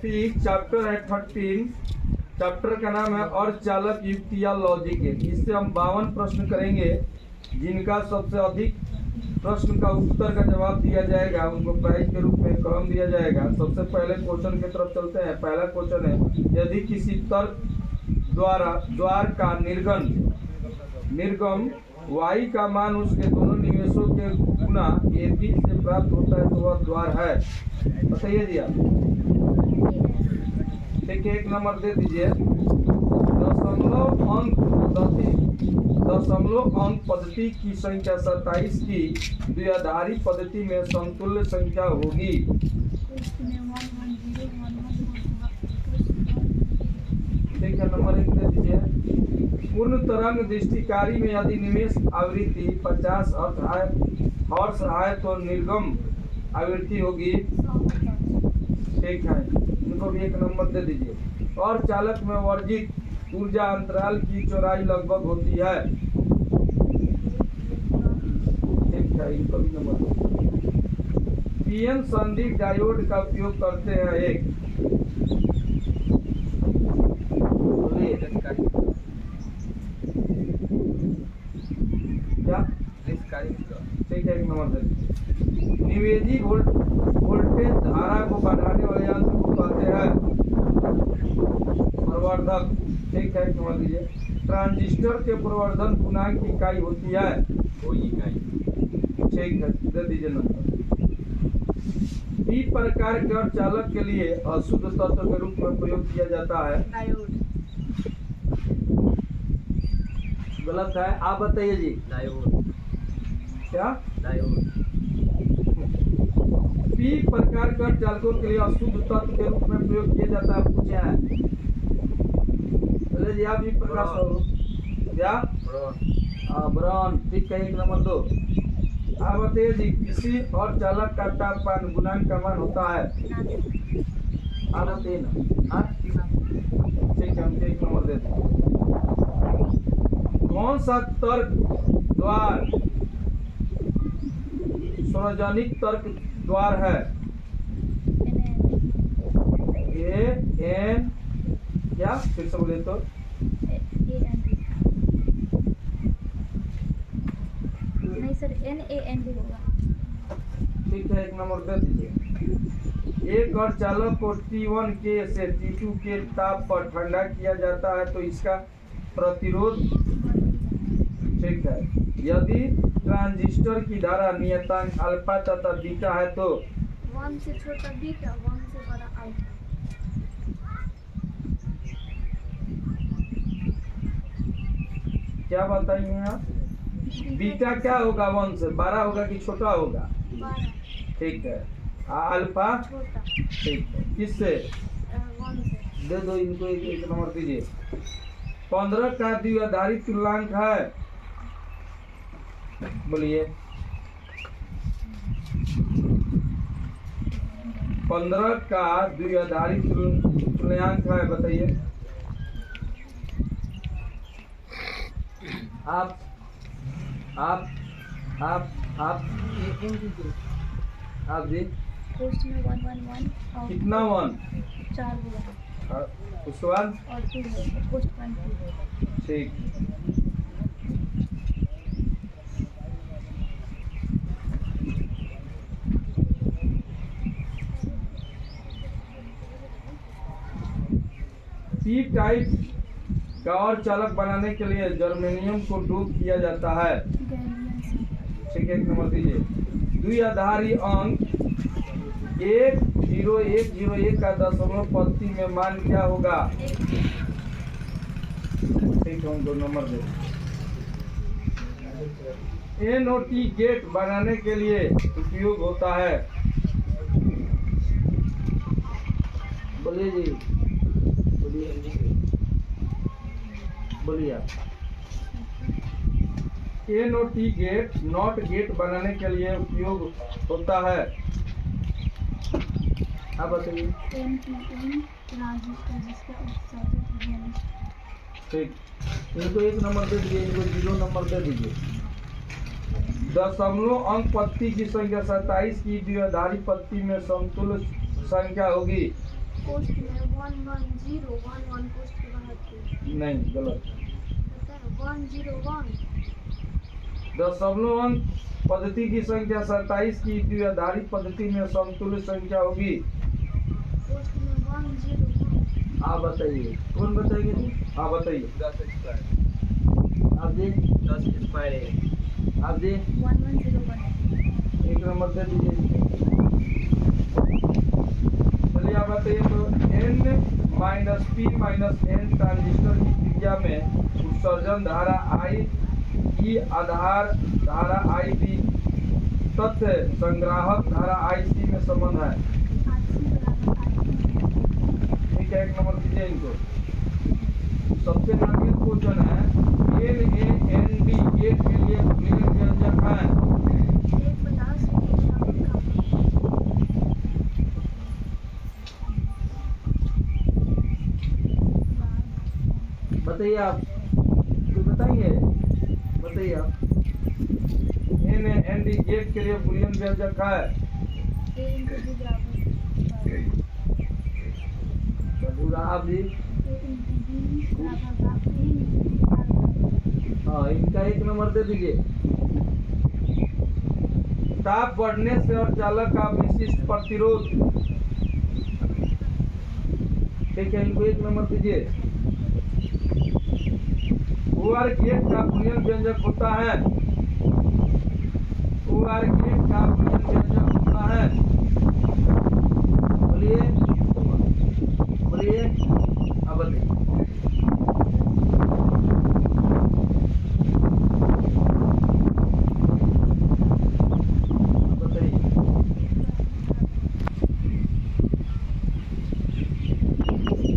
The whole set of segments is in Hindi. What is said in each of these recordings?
ठीक, चैप्टर है 13। चैप्टर का नाम है अर्धचालक युक्ति या लॉजिक है। इससे हम 52 प्रश्न करेंगे, जिनका सबसे अधिक प्रश्न का उत्तर का जवाब दिया जाएगा उनको प्राइज के रूप में कलम दिया जाएगा। सबसे पहले क्वेश्चन की तरफ चलते हैं। पहला क्वेश्चन है, यदि किसी तर्क द्वार का निर्गम y का मान उसके दोनों निवेशों के गुना AB से प्राप्त होता है तो वह द्वार है। बताइए जी आप। देखिए, एक नंबर दे दीजिए। दशमलव अंक पद्धति की संख्या 27 की द्विआधारी पद्धति में समतुल्य संख्या होगी। ठीक है, नंबर 1 दे दीजिए। पूर्ण तरंग दृष्टिकारी में यदि निवेश आवृत्ति 50 हर्ट्ज है तो निर्गम आवृत्ति होगी। ठीक है, इनको भी एक नंबर दे दीजिए। और चालक में वर्जित ऊर्जा अंतराल की चौड़ाई लगभग होती है। ठीक है, इनको भी नंबर दो। पीएन संधि डायोड का उपयोग करते हैं एक। क्या? ठीक है, एक नंबर दे। निवेदी वोल्टेज धारा को बढ़ाने वाले यंत्र को कहते हैं प्रवर्धक। ठीक है, समझ लीजिए। ट्रांजिस्टर के प्रवर्धन गुणांक की इकाई होती है इकाई। ठीक है, दे दीजिए नंबर। पी प्रकार के अर्धचालक के लिए अशुद्ध तत्व के रूप में प्रयोग किया जाता है डायोड। गलत है, आप बताइए जी। डायोड। क्या? डायोड। पी प्रकार के अर्धचालकों के लिए अशुद्ध तत्व के रूप में प्रयोग किया जाता है, पूछा है। चलिए जी, आप भी प्रकाश हो क्या? ब्रॉन। ठीक है, एक नंबर 2। आप बताइए जी, किसी और चालक का तापमान गुणांक का मान होता है। आप बताइए ना। ठीक है, हम एक नंबर देते हैं। कौन सा तर्क द्वार सार्वजनिक तर्क द्वार है? एन। क्या? फिर से बोले तो। नहीं सर, NAN भी होगा। ठीक है, एक नंबर दे दीजिए। एक अर्धचालक को T1K से T2K ताप पर ठंडा किया जाता है तो इसका प्रतिरोध। ठीक है, यदि ट्रांजिस्टर की धारा नियतांक अल्फा तथा बीटा है तो 1 से छोटा बीटा, 1 से बड़ा अल्फा। क्या बताइए आप? बीटा क्या होगा? 1 से बड़ा होगा कि छोटा होगा? बड़ा। ठीक है, अल्फा छोटा। ठीक है, किससे? 1 से। दे दो इनको, एक नंबर दीजिए। 15 का द्विआधारी तुल्यांक है, बोलिए। 15 का द्विआधारी तुल्यांक है, बताइए। आप जी। पोस्ट में 1 1 1 और कितना 1? 4 हुआ उसके बाद और 2 है। पोस्ट 1 2। ठीक। पी टाइप का और चालक बनाने के लिए जर्मेनियम को डोप किया जाता है। ठीक है, एक नंबर दीजिए। द्विआधारी अंक 10101 का दशमलव पंक्ति में मान क्या होगा? ठीक है, उनको नंबर दे। NOT गेट बनाने के लिए उपयोग होता है। बोलिए जी, बोलिए आप। NOT गेट नॉट गेट बनाने के लिए उपयोग होता है। आप बताइए। ठीक, इनको एक नंबर दे दीजिए, इनको 0 नंबर दे दीजिए। दशमलव अंक पत्ती की संख्या 27 की द्विआधारी पत्ती में समतुल्य संख्या होगी। पोस्ट में 11011 पोस्ट के बाहर थी। नहीं, गलत। पता है 101 दशमलव अंक पद्धति की संख्या 27 की द्विआधारी पद्धति में समतुल्य संख्या होगी। पोस्ट में 101 आप बताइए, कौन बताएंगे जी? आप बताइए। 10 स्क्वायर आप जी, 10 स्क्वायर है। आप जी, 1101 एक नंबर दे दीजिए। चलिए आप बताइए तो N-P-N ट्रांजिस्टर की क्रिया में उत्सर्जन धारा I की आधार धारा IB तथ्य संग्राहक धारा IC में संबंध है। ठीक है, एक नंबर दीजिए इनको। सबसे नामित क्वेश्चन है NaND गेट के लिए बुलियन व्यंजक है। बताइए आप, कुछ बताइए, बताइए आप। NaND गेट के लिए बुलियन व्यंजक है। आप जी, हाँ, इनका एक नंबर दे दीजिए। ताप बढ़ने से और चालक का विशिष्ट प्रतिरोध। ठीक है, इनको एक नंबर दीजिए। OR गेट का बुलियन व्यंजक होता है। OR गेट का बुलियन व्यंजक होता है। बोलिए, बोलिए, अब बताइए।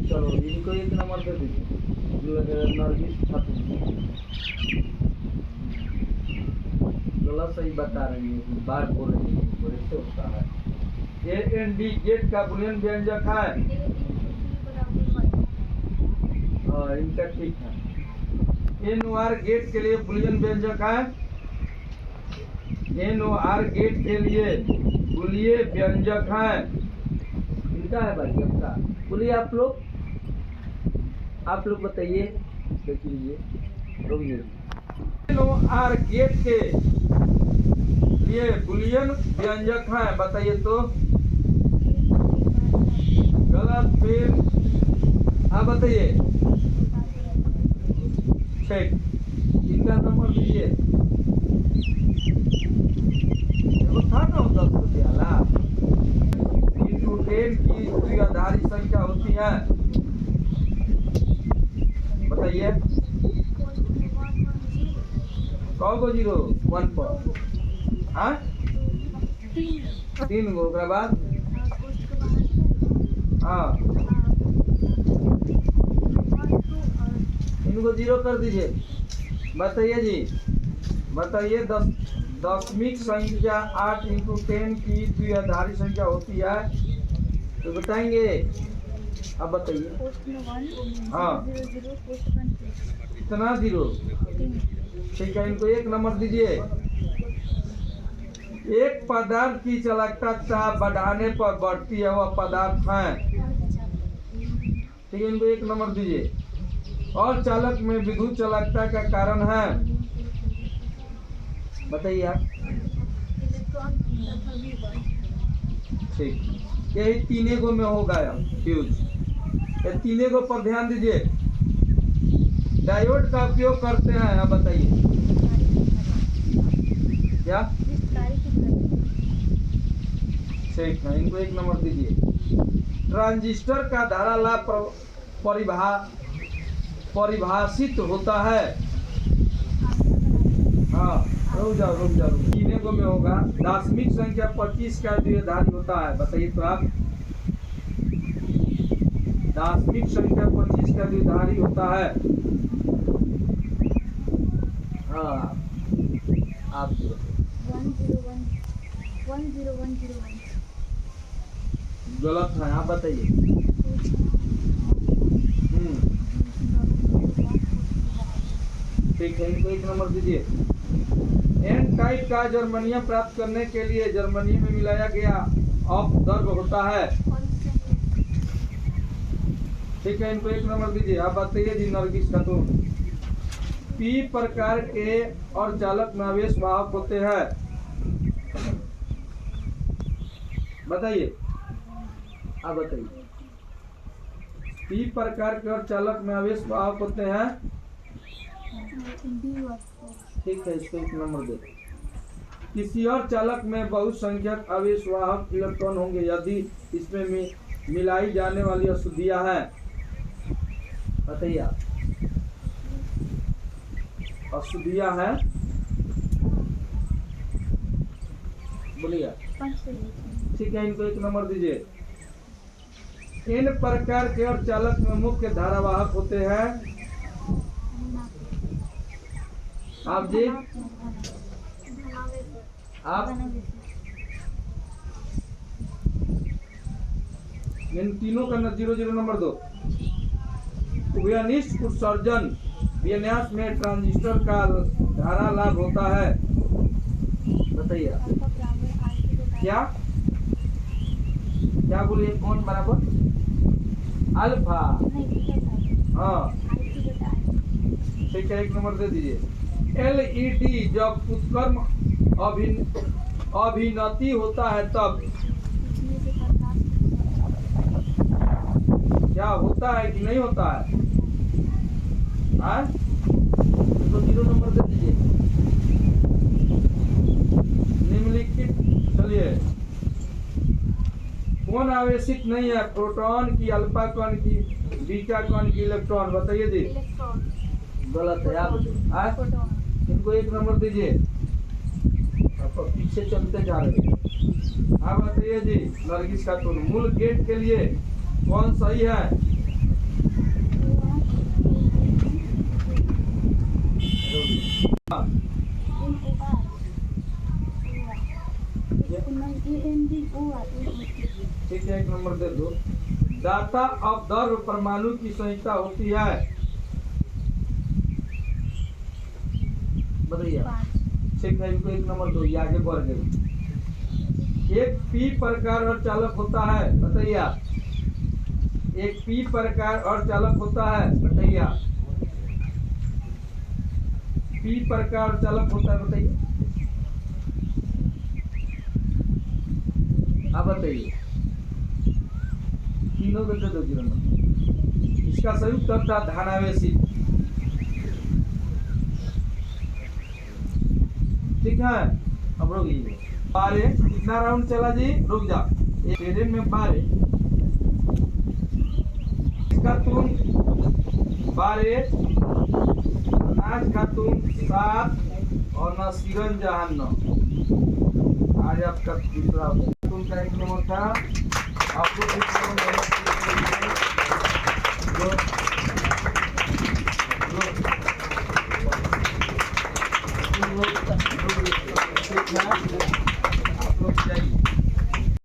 चलो इनको एक नंबर दे दीजिए। नरगिस खातून गलत सही बता रही है, बार बोल रही है, ऐसे होता है। AND गेट का बुलियन व्यंजक है। हाँ, इनका ठीक है। NOR गेट के लिए बुलियन व्यंजक है। NOR गेट के लिए बुलिये व्यंजक है। इनका है भाई, आपका बोलिए। आप लोग बताइए, देख लीजिए। NOR गेट के लिए बुलियन व्यंजक है, बताइए तो। गलत। फिर आप बताइए। ठीक, इनका नंबर दीजिए। देखो था ना 10 रुपया ला। 10 की द्विआधारी संख्या होती है, बताइए। कौ गो जीरो 1 पर? हाँ, 3 गो। ओकरा बाद हाँ, इनको 0 कर दीजिए। बताइए जी, बताइए। दशमिक संख्या 8 × 10 की द्विआधारी संख्या होती है, तो बताएंगे। अब बताइए। हाँ, इतना 0। ठीक है, इनको एक नंबर दीजिए। एक पदार्थ की चालकता चाप बढ़ाने पर बढ़ती है, वह पदार्थ है। ठीक है, इनको एक नंबर दीजिए। और चालक में विद्युत चालकता का कारण है, बताइए आप। ठीक, यही 3 गो में होगा फ्यूज। ये 3 गो पर ध्यान दीजिए। डायोड का उपयोग करते हैं, आप बताइए क्या। ठीक है, इनको एक नंबर दीजिए। ट्रांजिस्टर का धारा लाभ परिभाषित होता है। हाँ, रुक जाओ। 3 गो में होगा। दशमिक संख्या 25 का द्विआधारी होता है, बताइए तो आप। दशमिक संख्या 25 का द्विआधारी होता है। हाँ, आप 10101 गलत है, आप बताइए। ठीक है, इनको एक नंबर दीजिए। एन टाइप का जर्मनियम प्राप्त करने के लिए जर्मनियम में मिलाया गया अपद्रव्य होता है। ठीक है, इनको 1 नंबर दीजिए। आप बताइए जी नरगिस खातून। पी प्रकार के और चालक में आवेश वाहक होते हैं, बताइए, आप बताइए। पी प्रकार के और चालक में आवेश वाहक होते हैं, ठीक है, इसको 1 नंबर दे। किसी और चालक में बहुसंख्यक आवेश वाहक इलेक्ट्रॉन होंगे यदि इसमें मिलाई जाने वाली अशुद्धियां हैं, बताइए आप। अशुद्धियां हैं, बोलिए। ठीक है, इनको 1 नंबर दीजिए। इन प्रकार के और चालक में मुख्य धारावाहक होते हैं, आप जी, आप इन तीनों का 0-0 नंबर दो। व्यनिष्ठ उत्सर्जन विन्यास में ट्रांजिस्टर का धारा लाभ होता है, बताइए। क्या क्या बोलिए, कौन बराबर अल्फा? हाँ, ठीक है, 1 नंबर दे दीजिए। एलईडी जब उत्क्रम अभिनति होता है तब क्या होता है कि नहीं होता है? तो 0 नंबर दे दीजिए। निम्नलिखित, चलिए, कौन आवेशित नहीं है? प्रोटॉन की, अल्फा कण की, बीटा कण की, इलेक्ट्रॉन, बताइए जी। गलत है, आप इनको 1 नंबर दीजिए। आप पीछे चलते जा रहे हैं। आप बताइए जी नरगिस खातून, मूल गेट के लिए कौन सही है? ठीक है, 1 नंबर दे दो। दाता अपद्रव्य परमाणु की संहिता होती है, बताइए। ठीक है, इनको 1 नंबर दो, ये आगे बढ़ गए। एक पी प्रकार और चालक होता है, बताइए आप। एक पी प्रकार और चालक होता है, बताइए आप। पी प्रकार और चालक होता है, बताइए, आप बताइए। तीनों को दे दो 0 नंबर। इसका संयुक्त अर्थ था धनावेशी, ठीक है। अब रुक जाइए। 12 कितना राउंड चला जी? रुक जा, तेरे में 12 खातून, 12 आज खातून 7 और नसीरन जहान 9। आज आपका दूसरा खातून का 1 नंबर था। आपको ठीक है।